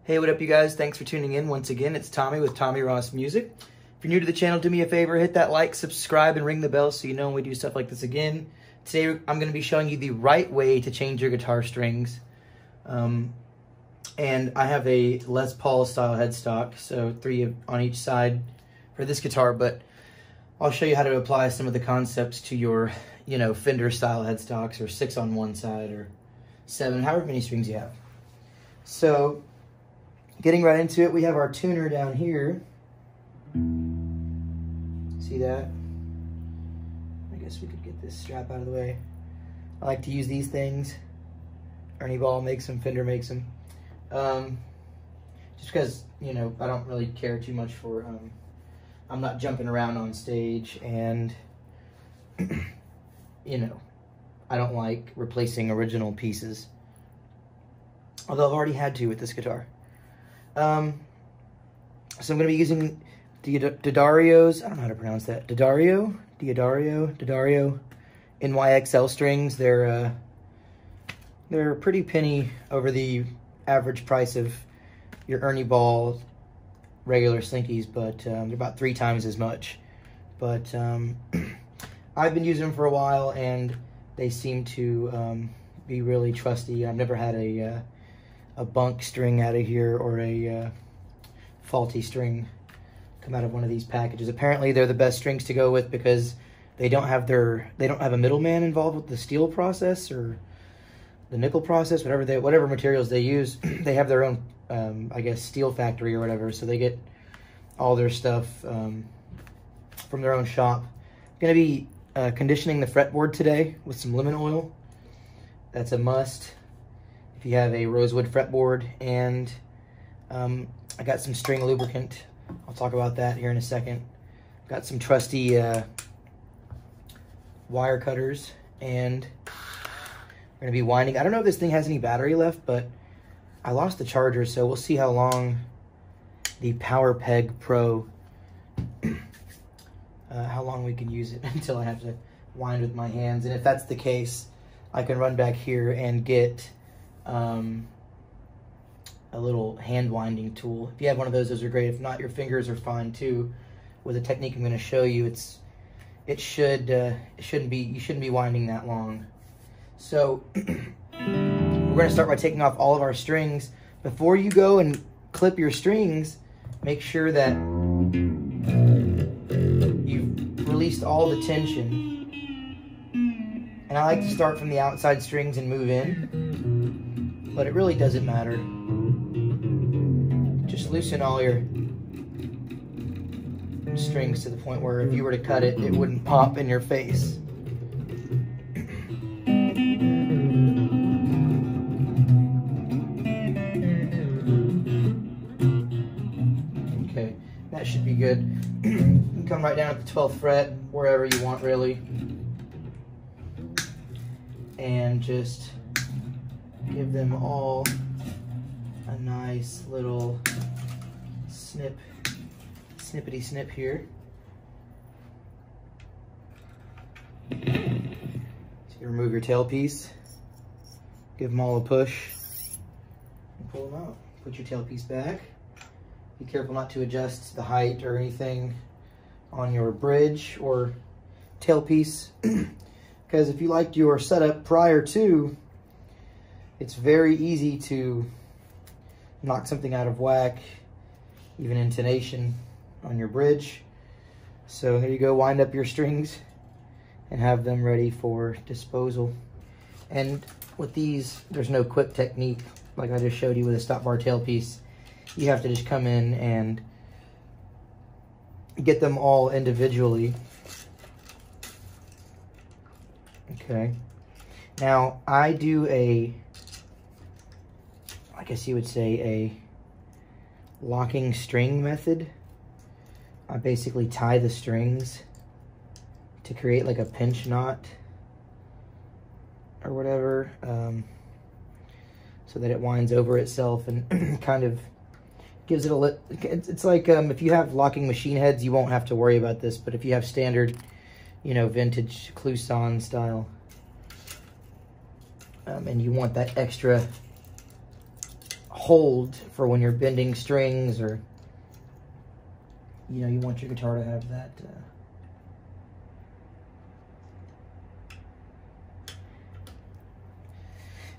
Hey, what up you guys? Thanks for tuning in once again. It's Tommy with Tommy Ross Music. If you're new to the channel, do me a favor, hit that like, subscribe, and ring the bell so you know when we do stuff like this again. Today I'm going to be showing you the right way to change your guitar strings. And I have a Les Paul style headstock, so 3 on each side for this guitar, but I'll show you how to apply some of the concepts to your, Fender style headstocks, or 6 on one side, or 7, however many strings you have. So, getting right into it, we have our tuner down here. See that? I guess we could get this strap out of the way. I like to use these things. Ernie Ball makes them, Fender makes them. Just because, I don't really care too much for, I'm not jumping around on stage, and, I don't like replacing original pieces. Although I've already had to with this guitar. So I'm going to be using the D'Addario's, I don't know how to pronounce that, D'Addario NYXL strings. They're a pretty penny over the average price of your Ernie Ball regular Slinkies, but they're about 3 times as much. But I've been using them for a while, and they seem to be really trusty. I've never had a bunk string out of here, or a faulty string come out of one of these packages. Apparently they're the best strings to go with because they don't have a middleman involved with the steel process or the nickel process, whatever materials they use. They have their own I guess steel factory or whatever, so they get all their stuff from their own shop. I'm gonna be conditioning the fretboard today with some lemon oil. That's a must if you have a rosewood fretboard, and I got some string lubricant. I'll talk about that here in a second. Got some trusty wire cutters, and we're gonna be winding. I don't know if this thing has any battery left, but I lost the charger, so we'll see how long the Power Peg Pro, how long we can use it until I have to wind with my hands. And if that's the case, I can run back here and get a little hand winding tool. If you have one of those are great. If not, your fingers are fine too. With the technique I'm going to show you, you shouldn't be winding that long. So we're going to start by taking off all of our strings. Before you go and clip your strings, make sure that you've released all the tension. And I like to start from the outside strings and move in, but it really doesn't matter. Just loosen all your strings to the point where if you were to cut it, it wouldn't pop in your face. Okay, that should be good. You can come right down at the 12th fret, wherever you want really, and just give them all a nice little snippity snip here. So you remove your tailpiece, give them all a push, and pull them out. Put your tailpiece back. Be careful not to adjust the height or anything on your bridge or tailpiece, because if you liked your setup prior to, it's very easy to knock something out of whack, even intonation on your bridge. So there you go, wind up your strings and have them ready for disposal. And with these, there's no quick technique like I just showed you with a stop bar tailpiece. You have to just come in and get them all individually. Okay. Now I do I guess you would say a locking string method. I basically tie the strings to create like a pinch knot or whatever, so that it winds over itself and kind of gives it a it's like if you have locking machine heads, you won't have to worry about this, but if you have standard, vintage Clouson style, and you want that extra hold for when you're bending strings, or you know, you want your guitar to have that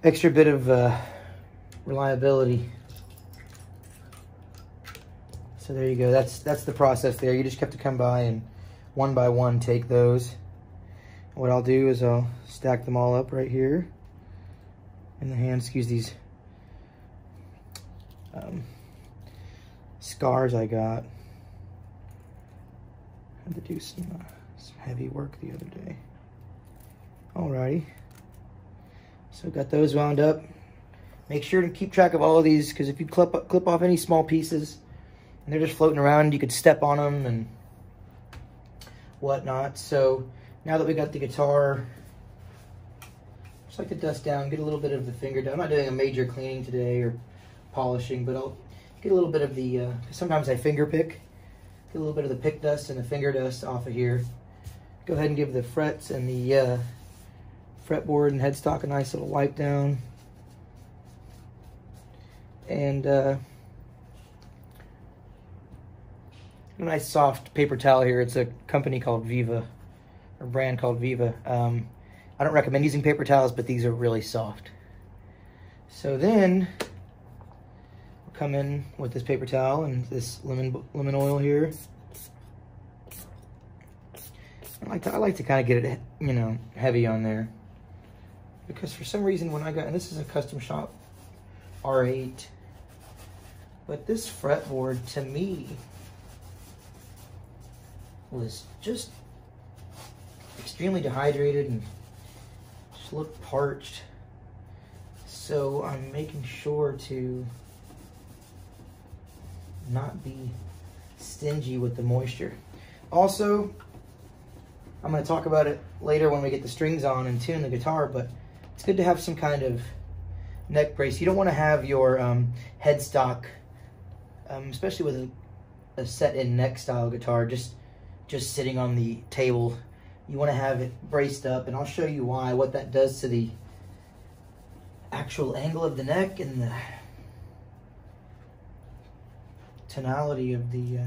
extra bit of reliability. So there you go. That's the process there. You just have to come by and one by one take those. What I'll do is I'll stack them all up right here in the hand. Excuse these scars I got. Had to do some heavy work the other day. Alrighty. So got those wound up. Make sure to keep track of all of these, because if you clip off any small pieces and they're just floating around, you could step on them and whatnot. So now that we got the guitar, just like to dust down, get a little bit of the finger dust. I'm not doing a major cleaning today or polishing, but I'll get a little bit of the, sometimes I finger pick, get a little bit of the pick dust and the finger dust off of here. Go ahead and give the frets and the fretboard and headstock a nice little wipe down. And a nice soft paper towel here. It's a company called Viva, or brand called Viva. I don't recommend using paper towels, but these are really soft. So then we'll come in with this paper towel and this lemon oil here. I like to kind of get it, you know, heavy on there, because for some reason when I got, and this is a custom shop R8, but this fretboard to me was just extremely dehydrated and just looked parched. So I'm making sure to not be stingy with the moisture. Also, I'm going to talk about it later when we get the strings on and tune the guitar, but it's good to have some kind of neck brace. You don't want to have your headstock, especially with a set-in neck style guitar, just sitting on the table. You want to have it braced up, and I'll show you why, what that does to the actual angle of the neck and the tonality of the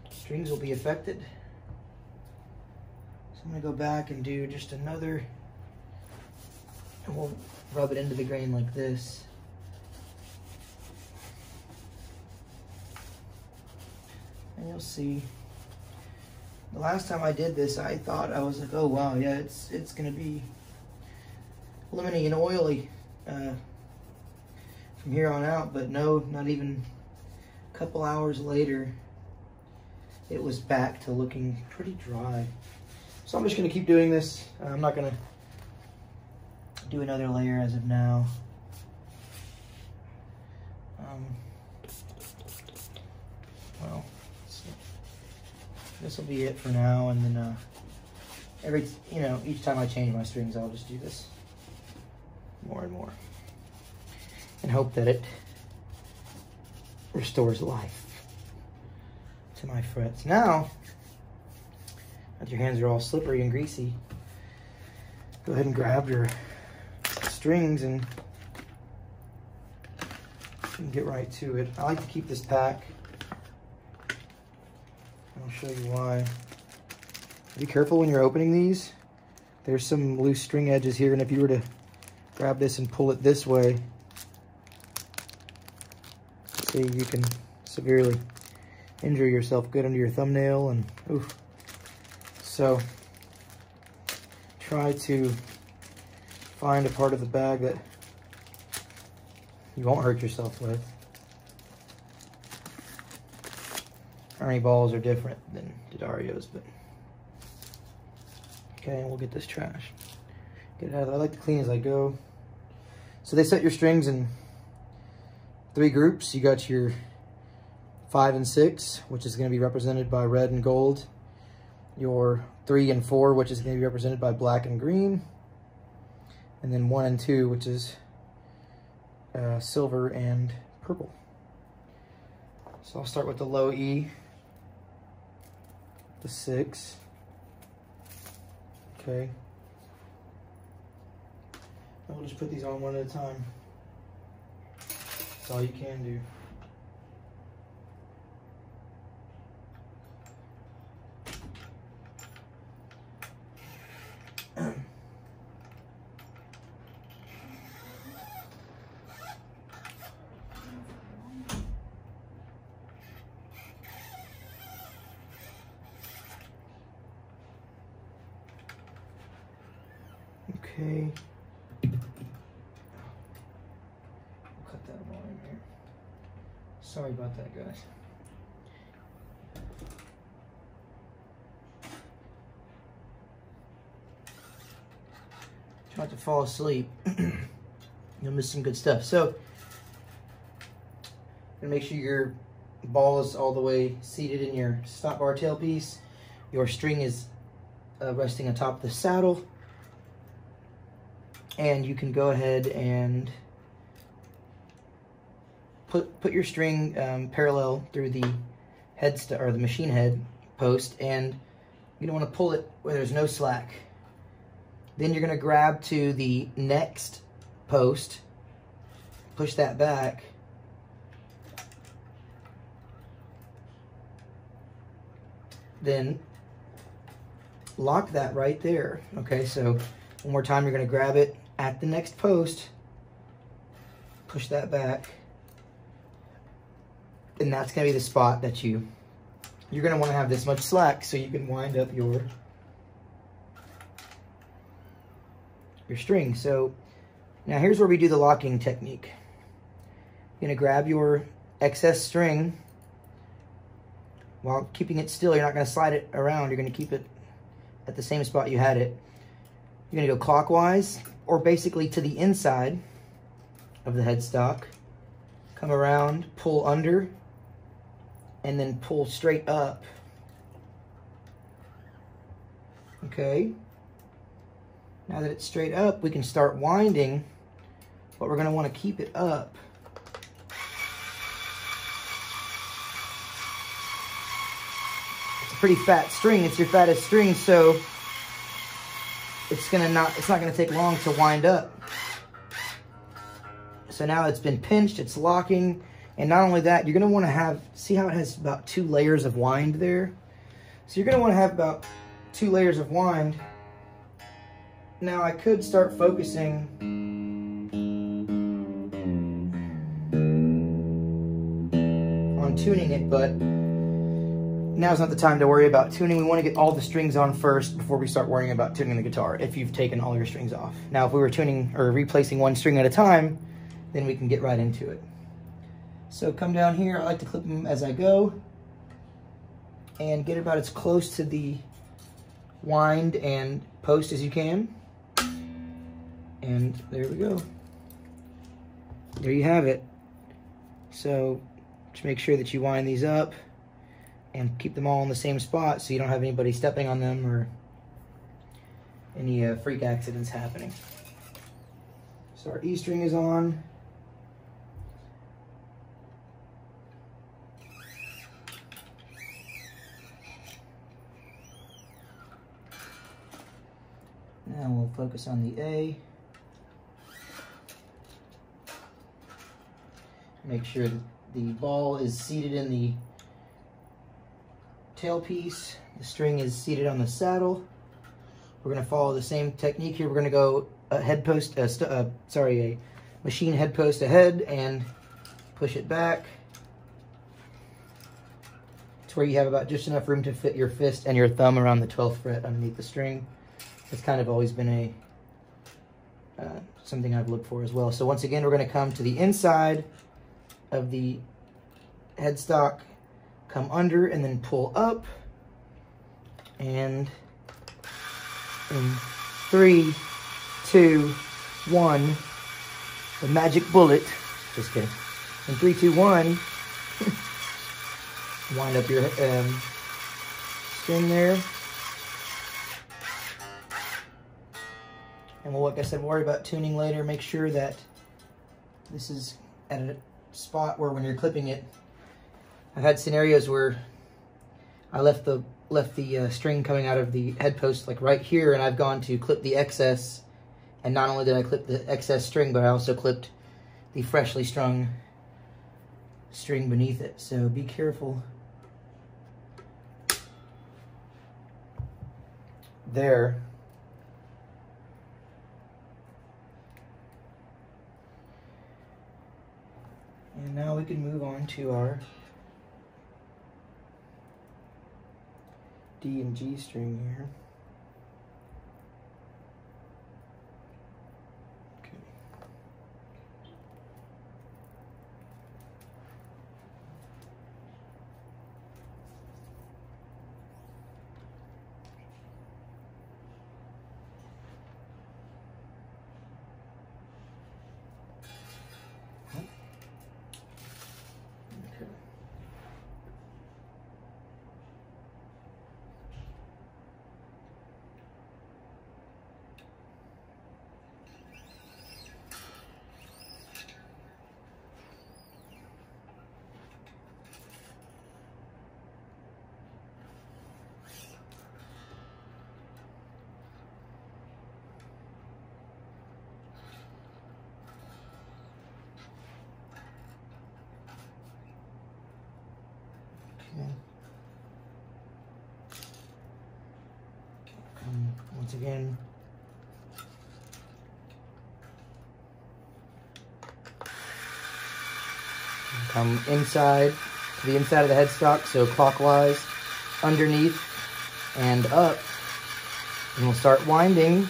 strings will be affected. So I'm going to go back and do just another, and we'll rub it into the grain like this. And you'll see, the last time I did this, I thought, I was like, oh wow, yeah, it's going to be lemony and oily from here on out, but no, not even a couple hours later, it was back to looking pretty dry. So I'm just going to keep doing this. I'm not going to do another layer as of now. Well, this will be it for now, and then each time I change my strings, I'll just do this more and more and hope that it restores life to my frets. Now that your hands are all slippery and greasy, go ahead and grab your strings and get right to it. I like to keep this pack. I'll show you why. Be careful when you're opening these. There's some loose string edges here, and if you were to grab this and pull it this way, see, you can severely injure yourself. Good under your thumbnail, and oof. So try to find a part of the bag that you won't hurt yourself with. Ernie balls are different than D'Addarios, but okay, and we'll get this trash. Get it out of there. I like to clean as I go. So they set your strings in 3 groups. You got your 5 and 6, which is going to be represented by red and gold. Your 3 and 4, which is going to be represented by black and green. And then 1 and 2, which is silver and purple. So I'll start with the low E, the 6. Okay. And we'll just put these on one at a time. That's all you can do. Okay. Cut that volume here. Sorry about that, guys. Try not to fall asleep. You'll miss some good stuff. So, gonna make sure your ball is all the way seated in your stop bar tailpiece. Your string is resting on top of the saddle. And you can go ahead and put your string parallel through the or the machine head post, and you don't want to pull it where there's no slack. Then you're going to grab to the next post, push that back, then lock that right there. Okay, so one more time, you're going to grab it at the next post, push that back, and that's going to be the spot that you're going to want to have this much slack so you can wind up your string. So now here's where we do the locking technique. You're going to grab your excess string while keeping it still. You're not going to slide it around. You're going to keep it at the same spot you had it. You're going to go clockwise, or basically to the inside of the headstock. Come around, pull under, and then pull straight up. Okay. Now that it's straight up, we can start winding, but we're going to want to keep it up. It's a pretty fat string. It's your fattest string, so it's not going to take long to wind up. So now it's been pinched, it's locking, and not only that, you're going to want to see how it has about 2 layers of wind there? So you're going to want to have about 2 layers of wind. Now I could start focusing on tuning it, but now's not the time to worry about tuning. We want to get all the strings on first before we start worrying about tuning the guitar, if you've taken all your strings off. Now, if we were tuning or replacing one string at a time, then we can get right into it. So come down here. I like to clip them as I go and get about as close to the wind and post as you can. And there we go. There you have it. So just make sure that you wind these up and keep them all in the same spot so you don't have anybody stepping on them or any freak accidents happening. So our E string is on. Now we'll focus on the A. Make sure that the ball is seated in the tailpiece. The string is seated on the saddle. We're going to follow the same technique here. We're going to go a machine head post ahead and push it back to where you have about just enough room to fit your fist and your thumb around the 12th fret underneath the string. It's kind of always been something I've looked for as well. So once again, we're going to come to the inside of the headstock, come under, and then pull up. And in 3, 2, 1, the magic bullet. Just kidding. In 3, 2, 1, wind up your string there. And we'll, like I said, worry about tuning later. Make sure that this is at a spot where when you're clipping it, I've had scenarios where I left the string coming out of the head post like right here, and I've gone to clip the excess, and not only did I clip the excess string, but I also clipped the freshly strung string beneath it, so be careful. There. And now we can move on to our D and G string here. Okay. Once again, come inside to the inside of the headstock, so clockwise, underneath, and up, and we'll start winding.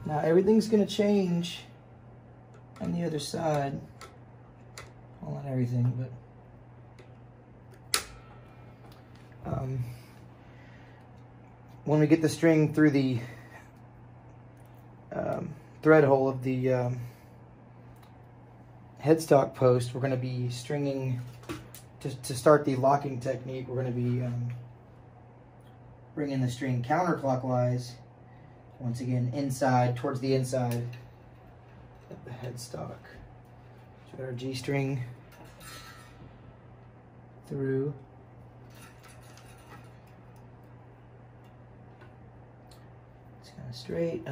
Now everything's going to change on the other side. Well, not everything, but when we get the string through the thread hole of the headstock post, we're going to be stringing, to start the locking technique, we're going to be bringing the string counterclockwise, once again inside, towards the inside of the headstock. So we got our G string through. It's kind of straight.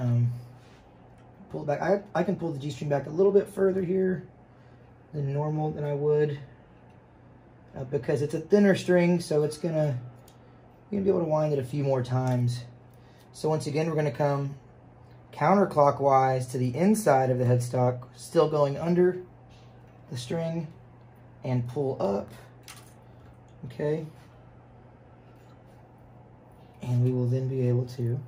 Pull it back. I can pull the G string back a little bit further here than normal than I would, because it's a thinner string, so it's you're gonna be able to wind it a few more times. So once again, we're gonna come counterclockwise to the inside of the headstock, still going under the string, and pull up. Okay, and we will then be able to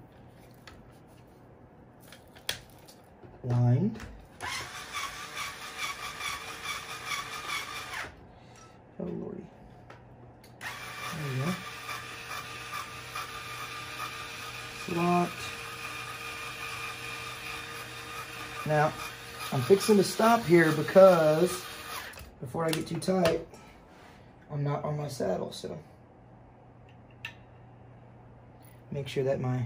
wind. Oh lordy. There we go. Locked. Now, I'm fixing to stop here because before I get too tight, I'm not on my saddle, so make sure that my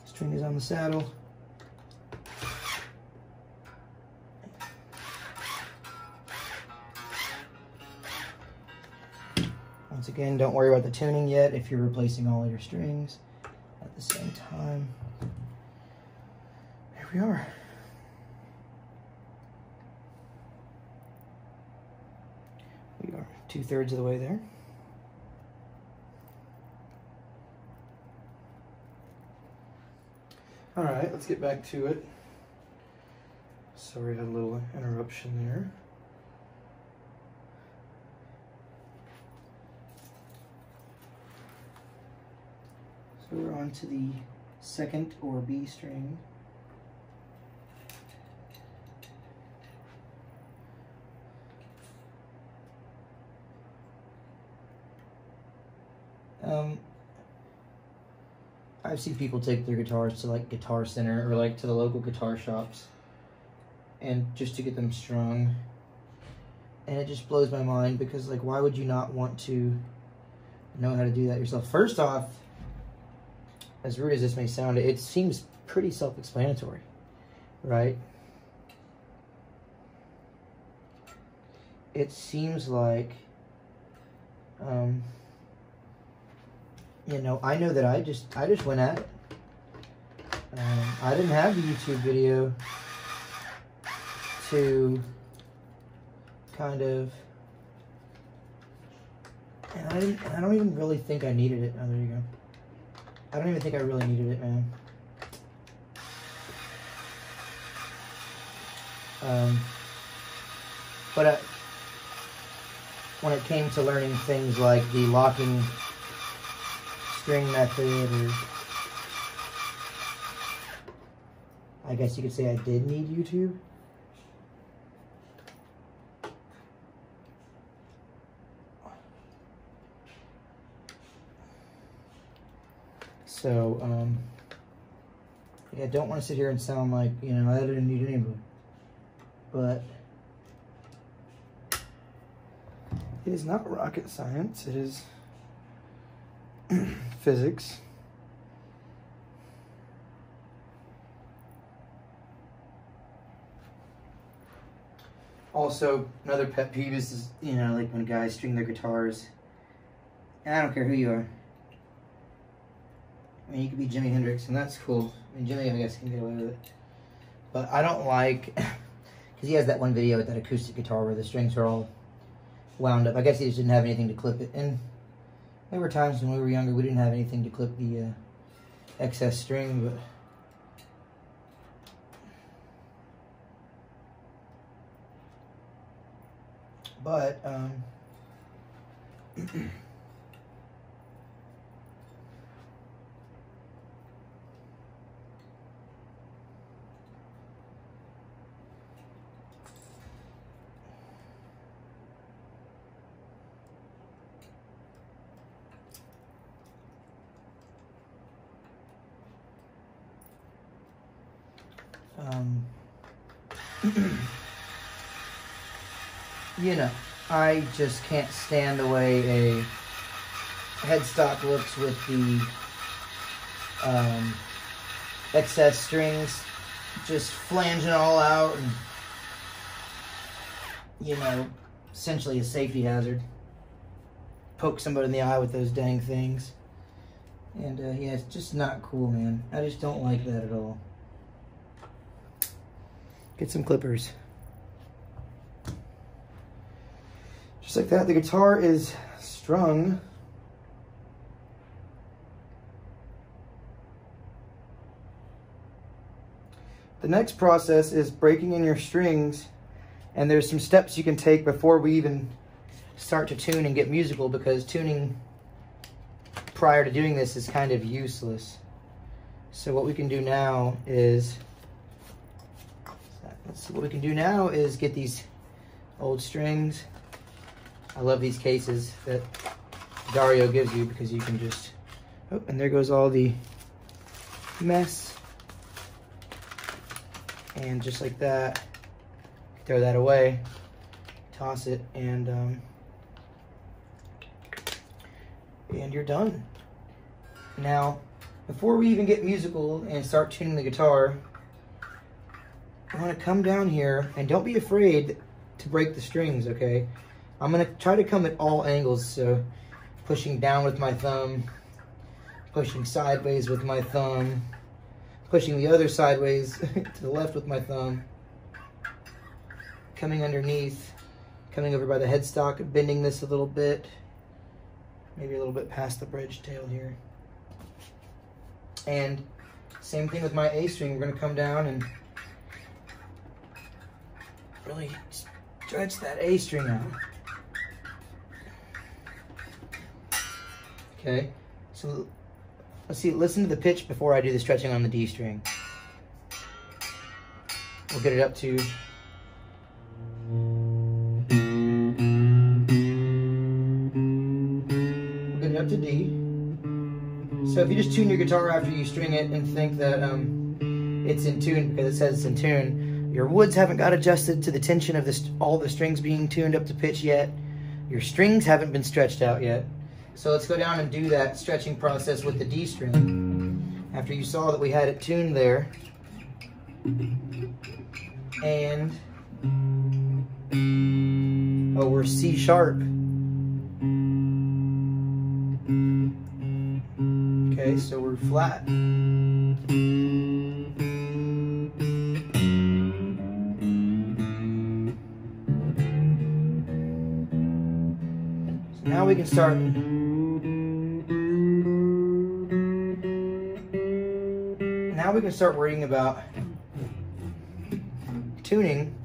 string is on the saddle. Once again, don't worry about the tuning yet if you're replacing all of your strings at the same time. There we are. We are 2/3 of the way there. All right, let's get back to it. Sorry, I had a little interruption there. So we're on to the second or B string. I've seen people take their guitars to like Guitar Center or like to the local guitar shops and just to get them strung. And it just blows my mind because, like, why would you not want to know how to do that yourself? First off, as rude as this may sound, it seems pretty self-explanatory, right? It seems like, you know, I know that I just went at it. I didn't have the YouTube video to kind of, and I don't even really think I needed it. Oh, there you go. I don't even think I really needed it, man. But when it came to learning things like the locking string method, or I guess you could say I did need YouTube. So, yeah, I don't want to sit here and sound like, you know, I didn't need anybody. But it is not rocket science, it is physics. Also, another pet peeve is, you know, like when guys string their guitars, and I don't care who you are. I mean, you could be Jimi Hendrix, and that's cool. I mean, Jimi, I guess, can get away with it. But I don't like, because he has that one video with that acoustic guitar where the strings are all wound up. I guess he just didn't have anything to clip it. And there were times when we were younger, we didn't have anything to clip the excess string, but you know, I just can't stand the way a headstock looks with the excess strings just flanging all out and, you know, essentially a safety hazard. Poke somebody in the eye with those dang things. And yeah, it's just not cool, man. I just don't like that at all. Get some clippers. Just like that, the guitar is strung. The next process is breaking in your strings, and there's some steps you can take before we even start to tune and get musical, because tuning prior to doing this is kind of useless. So what we can do now is, let's see, what we can do now is get these old strings. I love these cases that Dario gives you, because you can just, oh, and there goes all the mess. And just like that, throw that away, toss it, and you're done. Now, before we even get musical and start tuning the guitar, I want to come down here, and don't be afraid to break the strings, okay? I'm going to try to come at all angles, so pushing down with my thumb, pushing sideways with my thumb, pushing the other sideways to the left with my thumb, coming underneath, coming over by the headstock, bending this a little bit, maybe a little bit past the bridge tail here. And same thing with my A string. We're going to come down and really stretch that A string out. Okay, so let's see, listen to the pitch before I do the stretching on the D string. We'll get it up to, D. So if you just tune your guitar after you string it and think that it's in tune because it says it's in tune, your woods haven't got adjusted to the tension of all the strings being tuned up to pitch yet. Your strings haven't been stretched out yet. So let's go down and do that stretching process with the D string. After you saw that we had it tuned there. And, oh, we're C sharp. Okay, so we're flat. Now we can start worrying about tuning.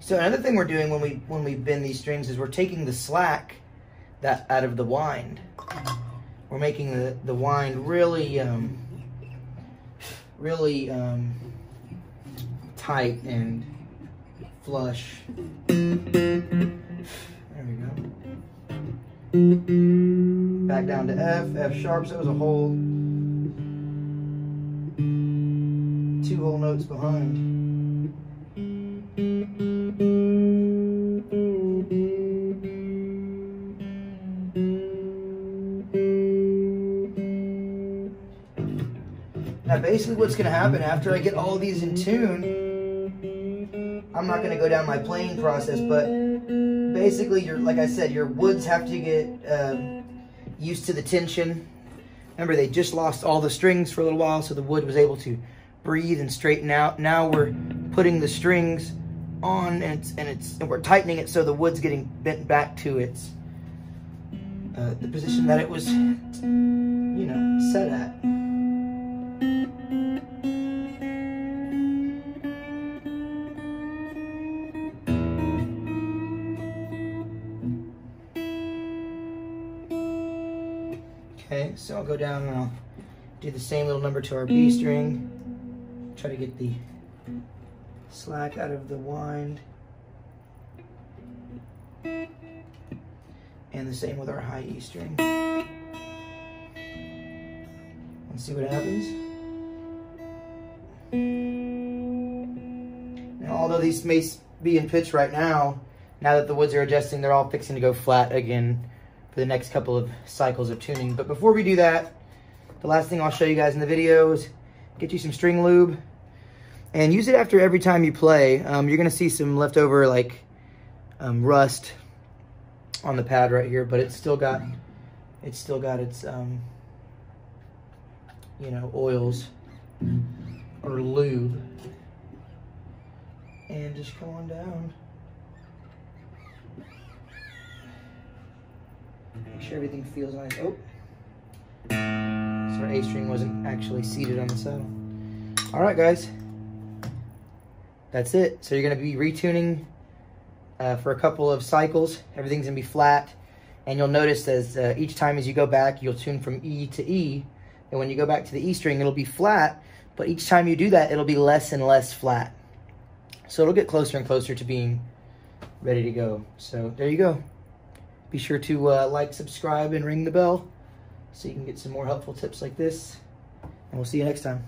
So another thing we're doing when we bend these strings is we're taking the slack out of the wind. We're making the wind really tight and flush. There we go. Back down to F sharp, so it was a whole 2 whole notes behind. Now basically what's going to happen after I get all these in tune, I'm not going to go down my playing process, but basically, like I said, your woods have to get used to the tension. Remember, they just lost all the strings for a little while, so the wood was able to breathe and straighten out. Now we're putting the strings on, and we're tightening it so the wood's getting bent back to its the position that it was, set at. Okay, so I'll go down and I'll do the same little number to our B string. Try to get the slack out of the wind. And the same with our high E string. Let's see what happens. Now, although these may be in pitch right now, now that the woods are adjusting, they're all fixing to go flat again for the next couple of cycles of tuning. But before we do that, the last thing I'll show you guys in the video is get you some string lube and use it after every time you play. You're gonna see some leftover rust on the pad right here, but it's still got its oils or lube. And just come on down. Make sure everything feels nice. Oh, so our A string wasn't actually seated on the saddle. All right, guys, that's it. So you're gonna be retuning for a couple of cycles. Everything's gonna be flat, and you'll notice as each time as you go back, you'll tune from E to E, and when you go back to the E string, it'll be flat, but each time you do that, it'll be less and less flat. So it'll get closer and closer to being ready to go. So there you go. Be sure to like, subscribe, and ring the bell so you can get some more helpful tips like this. And we'll see you next time.